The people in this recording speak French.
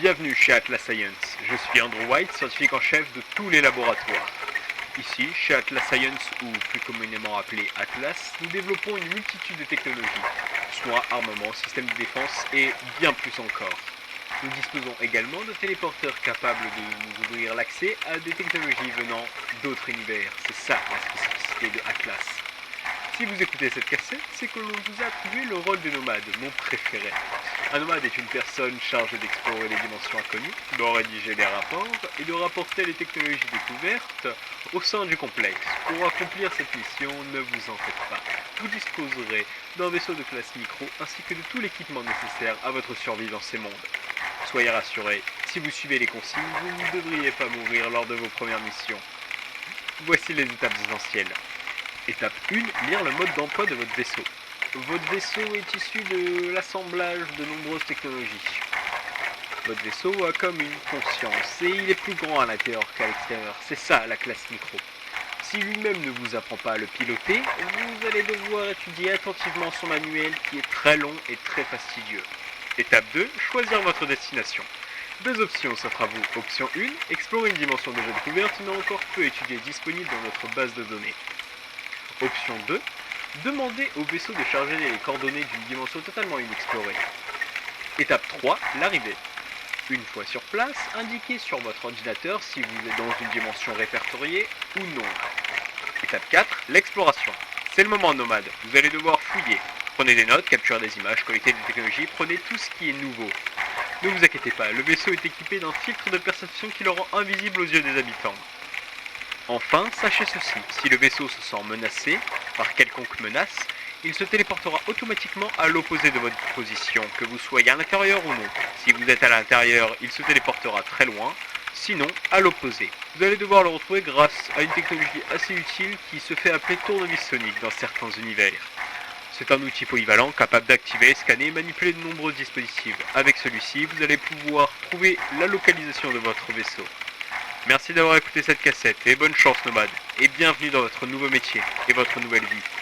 Bienvenue chez Atlas Science. Je suis Andrew White, scientifique en chef de tous les laboratoires. Ici, chez Atlas Science, ou plus communément appelé Atlas, nous développons une multitude de technologies, soins, armements, systèmes de défense et bien plus encore. Nous disposons également de téléporteurs capables de nous ouvrir l'accès à des technologies venant d'autres univers. C'est ça la spécificité de Atlas. Si vous écoutez cette cassette, c'est que l'on vous a attribué le rôle de nomade, mon préféré. Un nomade est une personne chargée d'explorer les dimensions inconnues, de rédiger les rapports et de rapporter les technologies découvertes au sein du complexe. Pour accomplir cette mission, ne vous en faites pas. Vous disposerez d'un vaisseau de classe micro ainsi que de tout l'équipement nécessaire à votre survie dans ces mondes. Soyez rassurés, si vous suivez les consignes, vous ne devriez pas mourir lors de vos premières missions. Voici les étapes essentielles. Étape 1, lire le mode d'emploi de votre vaisseau. Votre vaisseau est issu de l'assemblage de nombreuses technologies. Votre vaisseau a comme une conscience et il est plus grand à l'intérieur qu'à l'extérieur. C'est ça la classe micro. Si lui-même ne vous apprend pas à le piloter, vous allez devoir étudier attentivement son manuel qui est très long et très fastidieux. Étape 2, choisir votre destination. Deux options s'offrent à vous. Option 1, explorer une dimension déjà découverte mais encore peu étudiée disponible dans notre base de données. Option 2, demandez au vaisseau de charger les coordonnées d'une dimension totalement inexplorée. Étape 3, l'arrivée. Une fois sur place, indiquez sur votre ordinateur si vous êtes dans une dimension répertoriée ou non. Étape 4, l'exploration. C'est le moment nomade, vous allez devoir fouiller. Prenez des notes, capturez des images, collectez des technologies, prenez tout ce qui est nouveau. Ne vous inquiétez pas, le vaisseau est équipé d'un filtre de perception qui le rend invisible aux yeux des habitants. Enfin, sachez ceci, si le vaisseau se sent menacé par quelconque menace, il se téléportera automatiquement à l'opposé de votre position, que vous soyez à l'intérieur ou non. Si vous êtes à l'intérieur, il se téléportera très loin, sinon à l'opposé. Vous allez devoir le retrouver grâce à une technologie assez utile qui se fait appeler tournevis sonique dans certains univers. C'est un outil polyvalent capable d'activer, scanner et manipuler de nombreux dispositifs. Avec celui-ci, vous allez pouvoir trouver la localisation de votre vaisseau. Merci d'avoir écouté cette cassette et bonne chance nomade, et bienvenue dans votre nouveau métier et votre nouvelle vie.